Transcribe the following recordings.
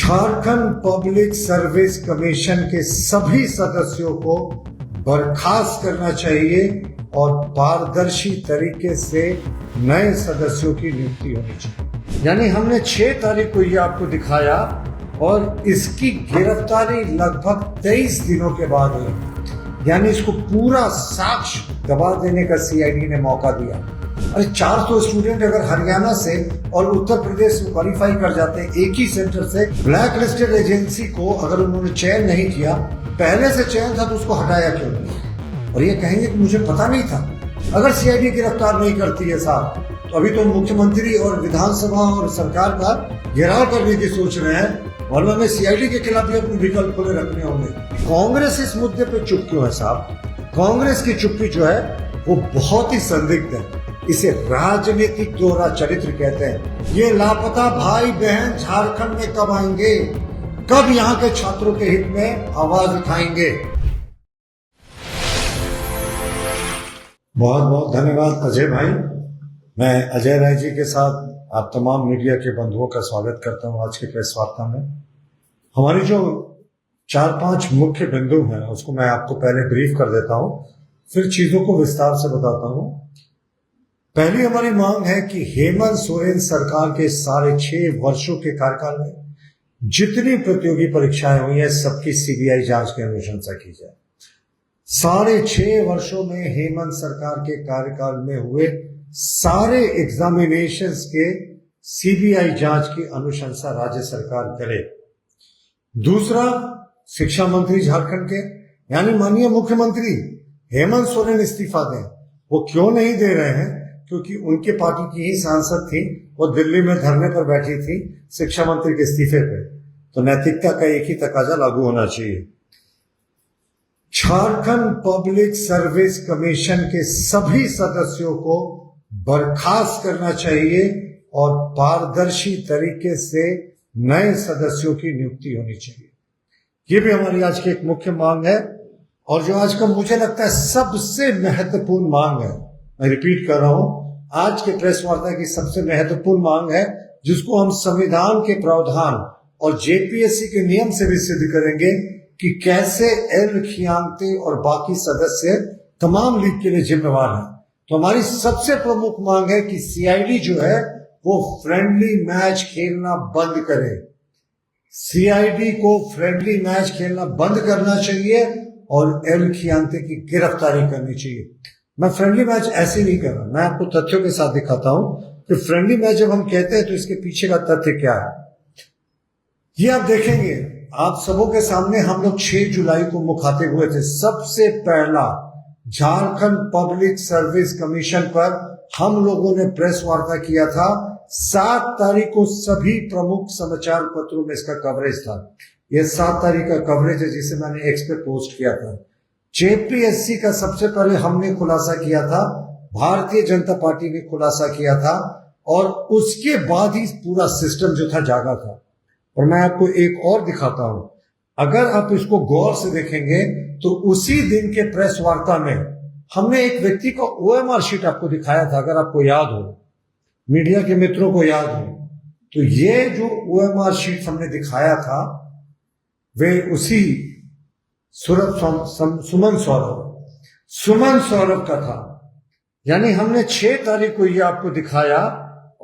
Jharkhand public service commission के सभी सदस्यों को बर्खास्त करना चाहिए और पारदर्शी तरीके से नए सदस्यों की नियुक्ति होनी चाहिए। यानी हमने 6 तारीख को ये आपको दिखाया और इसकी गिरफ्तारी लगभग 23 दिनों के बाद हुई। यानी इसको पूरा साक्ष्य दबा देने का सीआईडी ने मौका दिया। अरे 400 स्टूडेंट अगर हरियाणा से और उत्तर प्रदेश से क्वालिफाई कर जाते हैं एक ही सेंटर से, ब्लैक लिस्टेड एजेंसी को अगर उन्होंने चयन नहीं किया, पहले से चयन था तो उसको हटाया क्यों नहीं? और ये कहेंगे कि मुझे पता नहीं था। अगर सीआईडी गिरफ्तार नहीं करती है साहब, तो अभी तो मुख्यमंत्री और विधानसभा और सरकार का घेराव करने की सोच रहे हैं और हमें सीआईडी के खिलाफ भी अपने विकल्प खुले रखने होंगे। कांग्रेस इस मुद्दे पे चुप क्यों है साहब? कांग्रेस की चुप्पी जो है वो बहुत ही संदिग्ध है। इसे राजनीतिक दोहरा चरित्र कहते हैं। ये लापता भाई बहन झारखंड में कब आएंगे? कब यहाँ के छात्रों के हित में आवाज उठाएंगे? बहुत बहुत धन्यवाद अजय भाई। मैं अजय राय जी के साथ आप तमाम मीडिया के बंधुओं का स्वागत करता हूं आज के प्रेस वार्ता में। हमारी जो 4-5 मुख्य बिंदु हैं उसको मैं आपको पहले ब्रीफ कर देता हूं, फिर चीजों को विस्तार से बताता हूं। पहली हमारी मांग है कि हेमंत सोरेन सरकार के 6.5 वर्षों के कार्यकाल में जितनी प्रतियोगी परीक्षाएं हुई हैं सबकी सीबीआई जांच की अनुशंसा की जाए। 6.5 वर्षों में हेमंत सरकार के कार्यकाल में हुए सारे एग्जामिनेशंस के सीबीआई जांच की अनुशंसा राज्य सरकार करे। दूसरा, शिक्षा मंत्री झारखंड के यानी माननीय मुख्यमंत्री हेमंत सोरेन इस्तीफा दें। वो क्यों नहीं दे रहे हैं? क्योंकि उनके पार्टी की ही सांसद थी, वो दिल्ली में धरने पर बैठी थी शिक्षा मंत्री के इस्तीफे पे। तो नैतिकता का एक ही तकाजा लागू होना चाहिए। झारखंड पब्लिक सर्विस कमीशन के सभी सदस्यों को बर्खास्त करना चाहिए और पारदर्शी तरीके से नए सदस्यों की नियुक्ति होनी चाहिए। ये भी हमारी आज की एक मुख्य मांग है और जो आज का मुझे लगता है सबसे महत्वपूर्ण मांग है। मैं रिपीट कर रहा हूं, आज के प्रेस वार्ता की सबसे महत्वपूर्ण मांग है जिसको हम संविधान के प्रावधान और जेपीएससी के नियम से भी सिद्ध करेंगे कि कैसे एल खियांगते और बाकी सदस्य तमाम लीग के लिए जिम्मेवार हैं। तो हमारी सबसे प्रमुख मांग है कि सीआईडी जो है वो फ्रेंडली मैच खेलना बंद करे। सीआईडी को फ्रेंडली मैच खेलना बंद करना चाहिए और एल खियांगते की गिरफ्तारी करनी चाहिए। मैं फ्रेंडली मैच ऐसे नहीं कर रहा, मैं आपको तथ्यों के साथ दिखाता हूं कि फ्रेंडली मैच जब हम कहते हैं तो इसके पीछे का तथ्य क्या है। ये आप देखेंगे, आप सबों के सामने हम लोग 6 जुलाई को मुखातिब हुए थे। सबसे पहला झारखंड पब्लिक सर्विस कमीशन पर हम लोगों ने प्रेस वार्ता किया था। 7 तारीख को सभी प्रमुख समाचार पत्रों में इसका कवरेज था। यह 7 तारीख का कवरेज है जिसे मैंने एक्स पे पोस्ट किया था। जेपीएससी का सबसे पहले हमने खुलासा किया था, भारतीय जनता पार्टी ने खुलासा किया था और उसके बाद ही पूरा सिस्टम जो था जागा था। और मैं आपको एक और दिखाता हूं, अगर आप इसको गौर से देखेंगे तो उसी दिन के प्रेस वार्ता में हमने एक व्यक्ति का ओएमआर शीट आपको दिखाया था। अगर आपको याद हो, मीडिया के मित्रों को याद हो, तो ये जो ओएमआर शीट हमने दिखाया था वे उसी सुमन सौरभ का था। यानी हमने 6 तारीख को ये आपको दिखाया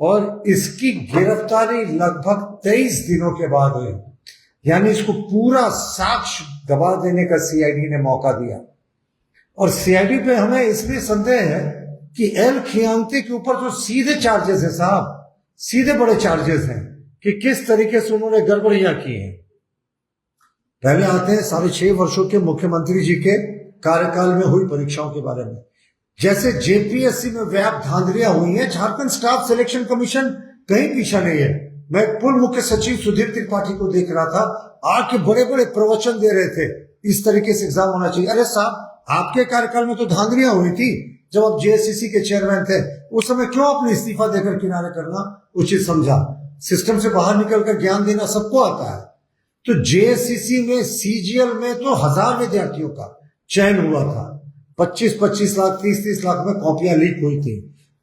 और इसकी गिरफ्तारी लगभग 23 दिनों के बाद हुई। यानी इसको पूरा साक्ष्य दबा देने का सीआईडी ने मौका दिया। और सीआईडी पे हमें इसलिए संदेह है कि एल खियांगते के ऊपर तो सीधे चार्जेस है साहब, सीधे बड़े चार्जेस हैं कि किस तरीके से उन्होंने गड़बड़ियां की हैं। पहले आते हैं 6.5 वर्षों के मुख्यमंत्री जी के कार्यकाल में हुई परीक्षाओं के बारे में। जैसे जेपीएससी में व्यापक धांधलियां हुई हैं, झारखंड स्टाफ सिलेक्शन कमीशन कहीं पीछा नहीं है। मैं पूर्व मुख्य सचिव सुधीर त्रिपाठी को देख रहा था, आके बड़े बड़े प्रवचन दे रहे थे इस तरीके से एग्जाम होना चाहिए। अरे साहब, आपके कार्यकाल में तो धांधलियां हुई थी जब आप जेएससीसी के चेयरमैन थे। उस समय क्यों अपने इस्तीफा देकर किनारे करना उचित समझा? सिस्टम से बाहर निकलकर ज्ञान देना सबको आता है। तो जेएससीसी में, सीजीएल में तो 1000 विद्यार्थियों का चयन हुआ था। 25-25 लाख, 30-30 लाख में कॉपियां लीक हुई थी,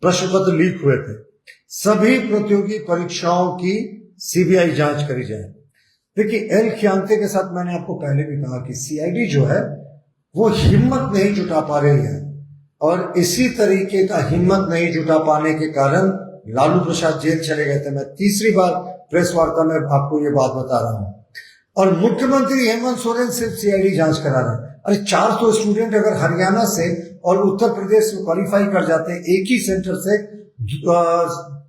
प्रश्न पत्र लीक हुए थे। सभी प्रतियोगी परीक्षाओं की सीबीआई जांच करी जाए। देखिए, एल खियांते के साथ मैंने आपको पहले भी कहा कि सीआईडी जो है वो हिम्मत नहीं जुटा पा रही है, और इसी तरीके का हिम्मत नहीं जुटा पाने के कारण लालू प्रसाद जेल चले गए थे। मैं तीसरी बार प्रेस वार्ता में आपको ये बात बता रहा हूं। और मुख्यमंत्री हेमंत सोरेन सिर्फ सीआईडी जांच करा रहे हैं। अरे 400 स्टूडेंट अगर हरियाणा से और उत्तर प्रदेश में क्वालिफाई कर जाते हैं, एक ही सेंटर से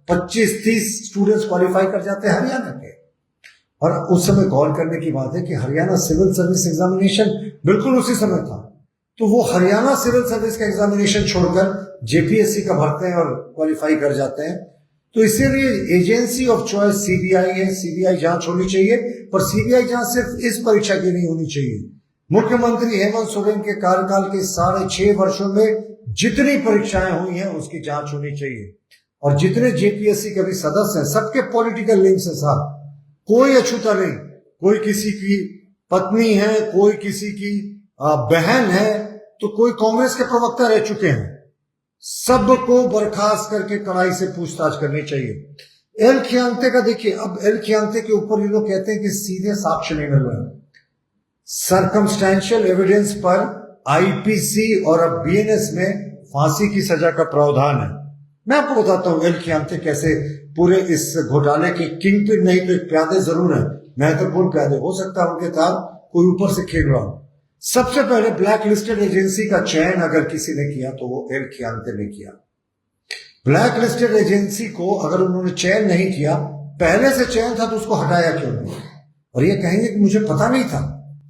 25-30 स्टूडेंट्स क्वालिफाई कर जाते हैं हरियाणा के। और उस समय गौर करने की बात है कि हरियाणा सिविल सर्विस एग्जामिनेशन बिल्कुल उसी समय था, तो वो हरियाणा सिविल सर्विस का एग्जामिनेशन छोड़कर जेपीएससी का भरते हैं और क्वालिफाई कर जाते हैं। तो इसीलिए एजेंसी ऑफ चॉइस सीबीआई है, सीबीआई जांच होनी चाहिए, पर सीबीआई जांच सिर्फ इस परीक्षा की नहीं होनी चाहिए। मुख्यमंत्री हेमंत सोरेन के कार्यकाल के 6.5 वर्षों में जितनी परीक्षाएं हुई हैं उसकी जांच होनी चाहिए। और जितने जेपीएससी के भी सदस्य हैं सबके पॉलिटिकल लिंक्स है साहब, कोई अछूता नहीं। कोई किसी की पत्नी है, कोई किसी की बहन है, तो कोई कांग्रेस के प्रवक्ता रह चुके हैं। सबको बर्खास्त करके कड़ाई से पूछताछ करनी चाहिए। एल खियांते का देखिए, अब एल खियांते के ऊपर ये लोग कहते हैं कि सीधे साक्ष्य नहीं मिल रहा है। सर्कमस्टेंशियल एविडेंस पर आईपीसी और अब बीएनएस में फांसी की सजा का प्रावधान है। मैं आपको बताता हूं एल खियांते कैसे पूरे इस घोटाले की किंग पिन नहीं तो एक प्यादे जरूर है, महत्वपूर्ण प्यादे। हो सकता है उनके साथ कोई ऊपर से खेल रहा हो। सबसे पहले ब्लैक लिस्टेड एजेंसी का चयन अगर किसी ने किया तो वो एल खियांते ने किया। ब्लैक लिस्टेड एजेंसी को अगर उन्होंने चयन नहीं किया, पहले से चयन था, तो उसको हटाया क्यों नहीं? और ये कहेंगे कि मुझे पता नहीं था।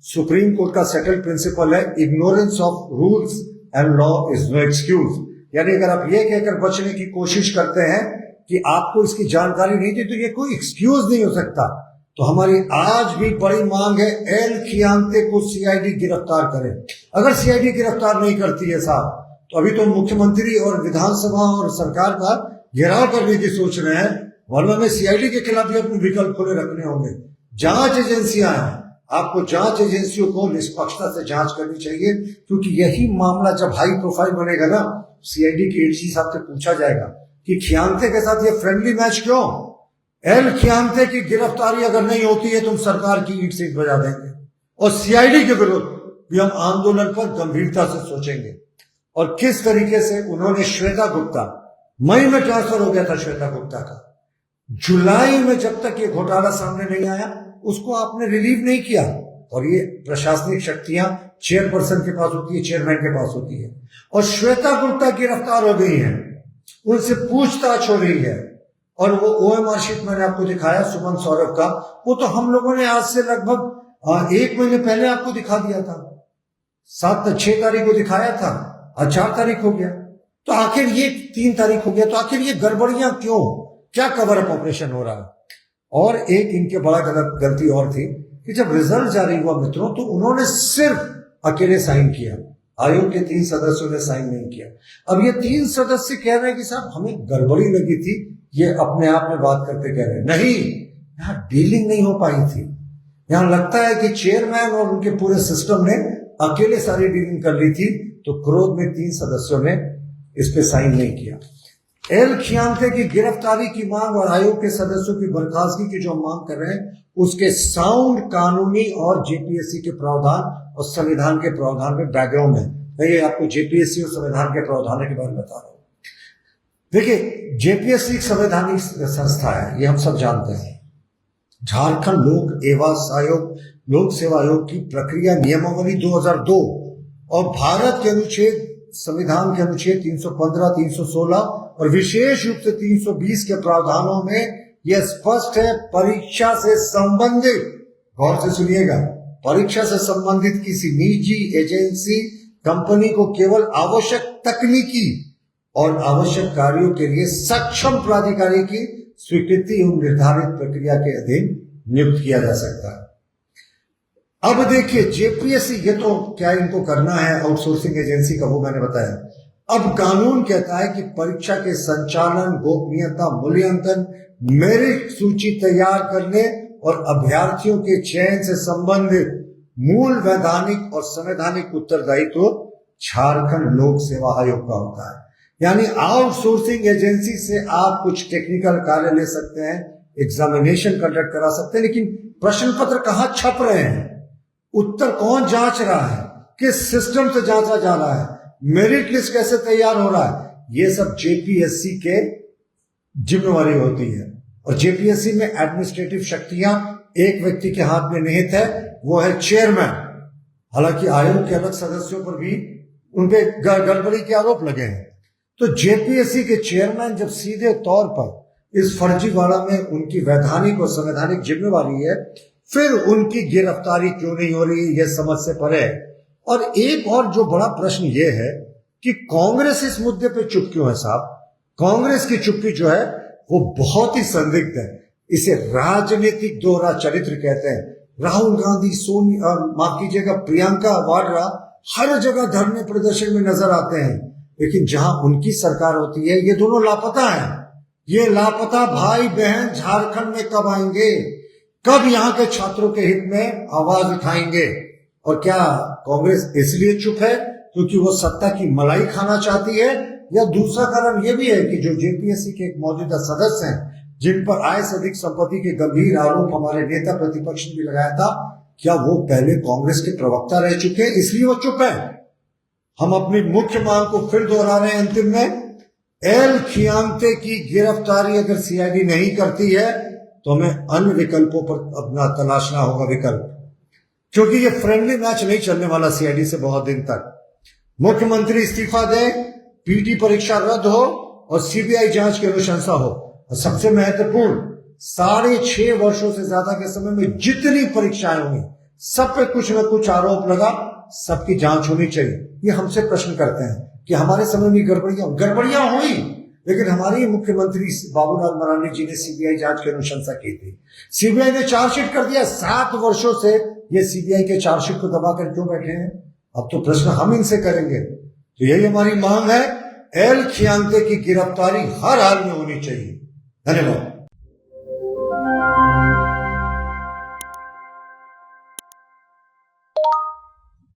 सुप्रीम कोर्ट का सेटल्ड प्रिंसिपल है, ignorance of rules and law is no excuse. यानी अगर आप ये कहकर बचने की कोशिश करते हैं कि आपको इसकी जानकारी नहीं थी, तो ये कोई एक्सक्यूज नहीं हो सकता। तो हमारी आज भी बड़ी मांग है, एल खियांते को सीआईडी गिरफ्तार करे। अगर सीआईडी गिरफ्तार नहीं करती है साहब, तो अभी तो मुख्यमंत्री और विधानसभा और सरकार का घेराव करने की सोच रहे हैं, वरना में सीआईडी के खिलाफ भी अपने विकल्प खुले रखने होंगे। जांच एजेंसियां हैं, आपको जांच एजेंसियों को निष्पक्षता से जांच करनी चाहिए, क्योंकि यही मामला जब हाई प्रोफाइल बनेगा ना, सीआईडी के एडीजी साहब से पूछा जाएगा कि खियांते के साथ ये फ्रेंडली मैच क्यों? एल खियांते की गिरफ्तारी अगर नहीं होती है, तुम सरकार की ईंट से ईंट बजा देंगे। और सीआईडी के विरुद्ध भी हम आंदोलन पर गंभीरता से सोचेंगे। और किस तरीके से उन्होंने श्वेता गुप्ता, मई में ट्रांसफर हो गया था श्वेता गुप्ता का, जुलाई में जब तक ये घोटाला सामने नहीं आया उसको आपने रिलीव नहीं किया। और ये प्रशासनिक शक्तियां चेयरपर्सन के पास होती है, चेयरमैन के पास होती है। और श्वेता गुप्ता गिरफ्तार हो गई है, उनसे पूछताछ हो रही है। और वो ओएमआर शीट मैंने आपको दिखाया सुमन सौरभ का, वो तो हम लोगों ने आज से लगभग 1 महीने पहले आपको दिखा दिया था। 6 तारीख को दिखाया था, आज 4 तारीख हो गया। तो आखिर ये 3 तारीख हो गया, तो आखिर ये गड़बड़ियां क्यों? क्या कवर अप ऑपरेशन हो रहा है? और एक इनके बड़ा गलती और थी कि जब रिजल्ट जारी हुआ मित्रों, तो उन्होंने सिर्फ अकेले साइन किया, आयोग के 3 सदस्यों ने साइन नहीं किया। अब ये 3 सदस्य कह रहे हैं कि साहब हमें गड़बड़ी लगी थी, ये अपने आप में बात करते कह रहे हैं। नहीं, यहां डीलिंग नहीं हो पाई थी। यहां लगता है कि चेयरमैन और उनके पूरे सिस्टम ने अकेले सारी डीलिंग कर ली थी, तो क्रोध में 3 सदस्यों ने इस पे साइन नहीं किया। एल खियांते की गिरफ्तारी की मांग और आयोग के सदस्यों की बर्खास्तगी की जो मांग कर रहे हैं, उसके साउंड कानूनी और जेपीएससी के प्रावधान और संविधान के प्रावधान में बैकग्राउंड है। मैं ये आपको जेपीएससी और संविधान के प्रावधान के बारे में बता रहा हूं। देखिए, जेपीएससी एक संवैधानिक संस्था है, ये हम सब जानते हैं। झारखंड लोक सेवा आयोग की प्रक्रिया नियमावली 2002 और भारत के अनुच्छेद, संविधान के अनुच्छेद 315, 316 और विशेष रूप से 320 के प्रावधानों में यह स्पष्ट है, परीक्षा से संबंधित, गौर से सुनिएगा, परीक्षा से संबंधित किसी निजी एजेंसी कंपनी को केवल आवश्यक तकनीकी और आवश्यक कार्यों के लिए सक्षम प्राधिकारी की स्वीकृति एवं निर्धारित प्रक्रिया के अधीन नियुक्त किया जा सकता है। अब देखिए, जेपीएससी, ये तो क्या इनको करना है आउटसोर्सिंग एजेंसी का, वो मैंने बताया। अब कानून कहता है कि परीक्षा के संचालन, गोपनीयता, मूल्यांकन, मेरिट सूची तैयार करने और अभ्यर्थियों के चयन से संबंधित मूल वैधानिक और संवैधानिक उत्तरदायित्व झारखंड लोक सेवा आयोग का होता है। यानी आउटसोर्सिंग एजेंसी से आप कुछ टेक्निकल कार्य ले सकते हैं, एग्जामिनेशन कंडक्ट करा सकते हैं, लेकिन प्रश्न पत्र कहां छप रहे हैं, उत्तर कौन जांच रहा है, किस सिस्टम से जांचा जा रहा है, मेरिट लिस्ट कैसे तैयार हो रहा है, ये सब जेपीएससी के जिम्मेवारी होती है। और जेपीएससी में एडमिनिस्ट्रेटिव शक्तियां एक व्यक्ति के हाथ में निहित है, वो है चेयरमैन। हालांकि आयोग के अलग सदस्यों पर भी उनपे गड़बड़ी के आरोप लगे हैं। तो जेपीएससी के चेयरमैन जब सीधे तौर पर इस फर्जीवाड़ा में उनकी वैधानिक और संवैधानिक जिम्मेवारी है, फिर उनकी गिरफ्तारी क्यों नहीं हो रही, यह समझ से परे है। और एक और जो बड़ा प्रश्न यह है कि कांग्रेस इस मुद्दे पे चुप क्यों है साहब। कांग्रेस की चुप्पी जो है वो बहुत ही संदिग्ध है। इसे राजनीतिक दोहरा चरित्र कहते हैं। राहुल गांधी, सोनिया, माफ कीजिएगा, प्रियंका वाड्रा हर जगह धरने प्रदर्शन में नजर आते हैं, लेकिन जहां उनकी सरकार होती है ये दोनों लापता हैं। ये लापता भाई बहन झारखंड में कब आएंगे, कब यहां के छात्रों के हित में आवाज उठाएंगे। और क्या कांग्रेस इसलिए चुप है क्योंकि वो सत्ता की मलाई खाना चाहती है, या दूसरा कारण यह भी है कि जो जेपीएससी के एक मौजूदा सदस्य हैं जिन पर आय से अधिक संपत्ति के गंभीर आरोप हमारे नेता प्रतिपक्ष ने भी लगाया था, क्या वो पहले कांग्रेस के प्रवक्ता रह चुके हैं, इसलिए वो चुप है। हम अपनी मुख्य मांग को फिर दोहरा रहे हैं अंतिम में, एल खियांगते की गिरफ्तारी अगर सीआईडी नहीं करती है तो हमें अन्य विकल्पों पर अपना तलाशना होगा विकल्प, क्योंकि ये फ्रेंडली मैच नहीं चलने वाला सीआईडी से बहुत दिन तक। मुख्यमंत्री इस्तीफा दे, पीटी परीक्षा रद्द हो और सीबीआई जांच की अनुशंसा हो। और सबसे महत्वपूर्ण, 6.5 वर्षों से ज्यादा के समय में जितनी परीक्षाएं हुई सब पे कुछ न कुछ आरोप लगा, सबकी जांच होनी चाहिए। ये हमसे प्रश्न करते हैं कि हमारे समय में गड़बड़ियां हुई, लेकिन हमारी मुख्यमंत्री बाबूलाल मरांडी जी ने सीबीआई जांच की अनुशंसा की थी। सीबीआई ने चार्जशीट कर दिया। 7 वर्षों से ये सीबीआई के चार्जशीट को दबाकर क्यों बैठे हैं? अब तो प्रश्न हम इनसे करेंगे। तो यही हमारी मांग है, एल खियांगते की गिरफ्तारी हर हाल में होनी चाहिए। धन्यवाद।